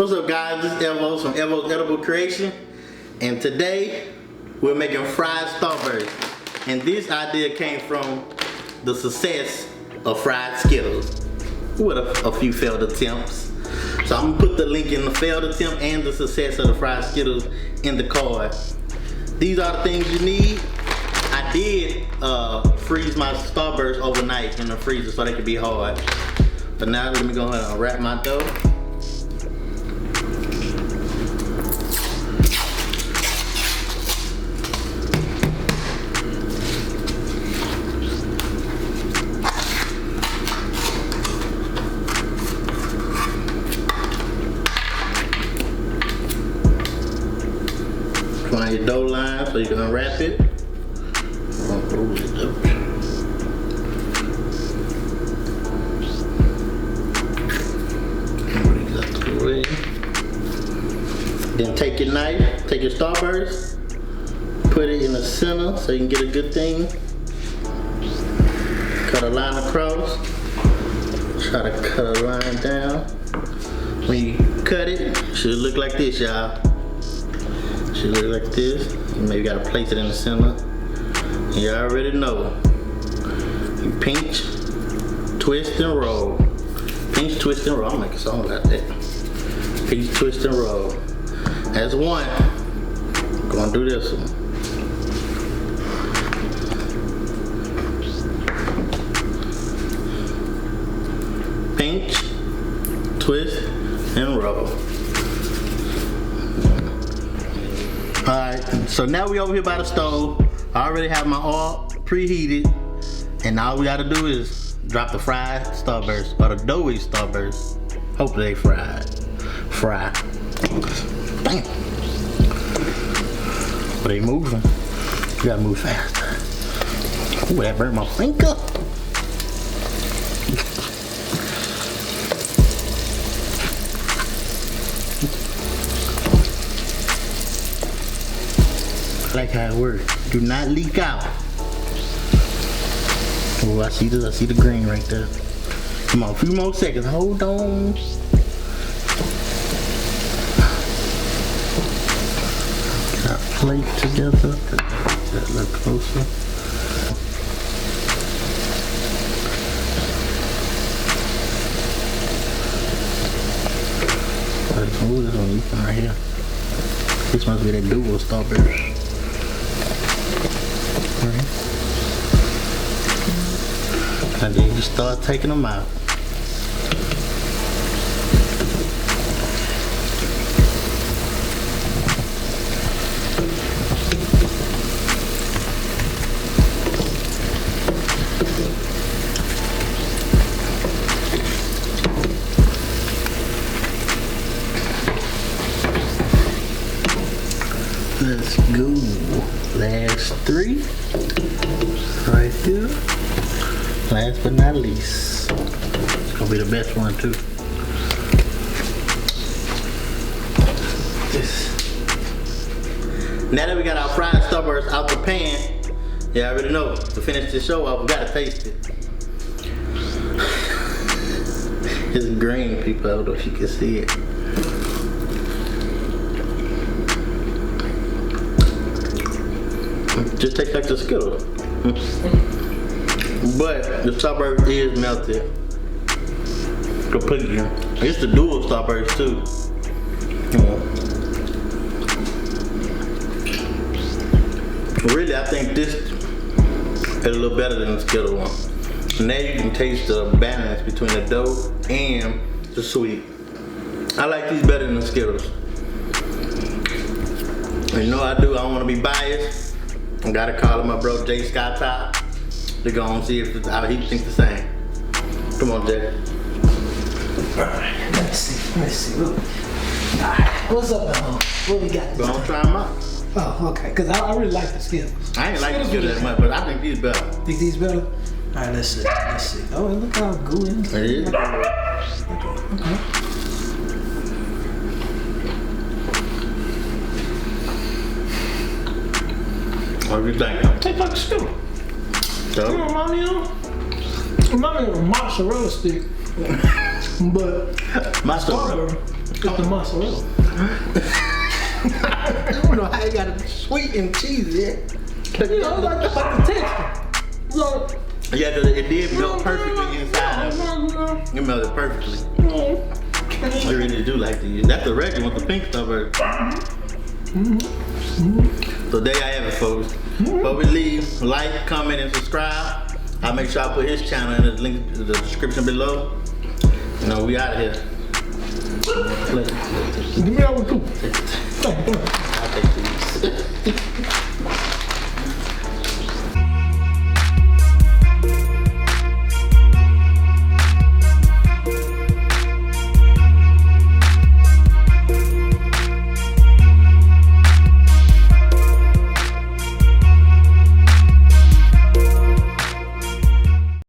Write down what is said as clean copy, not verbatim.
What's up, guys? This is Evo from Evo's Edible Creation, and today we're making fried Starburst. And this idea came from the success of fried Skittles with a few failed attempts. So I'm gonna put the link in the failed attempt and the success of the fried Skittles in the card. These are the things you need. I did freeze my Starburst overnight in the freezer so they could be hard. But now let me go ahead and wrap my dough. Find your dough line so you can unwrap it. Then take your knife, take your Starburst, put it in the center so you can get a good thing. Cut a line across. Try to cut a line down. When you cut it should look like this, y'all. Should look like this. You maybe gotta place it in the center. You already know. You pinch, twist, and roll. Pinch, twist, and roll. I'll make a song about that. Pinch, twist, and roll. That's one. Gonna do this one. Pinch, twist, and roll. Alright, so now we over here by the stove. I already have my oil preheated, and all we gotta do is drop the fried Starburst, or the doughy Starburst. Hopefully they fried. Fry. Bam. But they moving. You gotta move faster. Ooh, that burnt my finger. I like how it works. Do not leak out. Oh, I see the green right there. Come on, a few more seconds. Hold on. Got plate together. That look closer. Let's move this one right here. This must be that dual Starburst. And then you start taking them out. Let's go. Last three. Right here. Last but not least. It's gonna be the best one too. This. Now that we got our fried Starburst out the pan, yeah, I already know. To finish this show off, we gotta taste it. It's green, people. I don't know if you can see it. Just tastes like the Skittles. But the Starburst is melted completely. It's the dual Starburst too. Really, I think this is a little better than the Skittle one. Now you can taste the balance between the dough and the sweet. I like these better than the Skittles. You know I do. I don't want to be biased. I gotta call my bro Jay Skytop to go and see if how he thinks the same. Come on, Jay. Alright, let's see. Alright, what's up, man? What we got? Go on, try them out. Oh, okay, because I really like the Skittles. I ain't like the Skittles that much, but I think these better. Think these better? Alright, let's see. Oh, look how gooey it is. It is. Okay. What do you think? Tastes like a Skittle. So? Remind me of a mozzarella stick. But mozzarella. Got the mozzarella. I don't know how you got it sweet and cheesy. You know, like the texture. So, Yeah, cause it did melt perfectly inside of it. It melted perfectly. I really do like these. That's the regular one, the pink Starburst. So there I have it, folks. But we leave, like, comment, and subscribe. I'll make sure I put his channel in the link in the description below. You know, we out of here. give me that one too. I'll take these.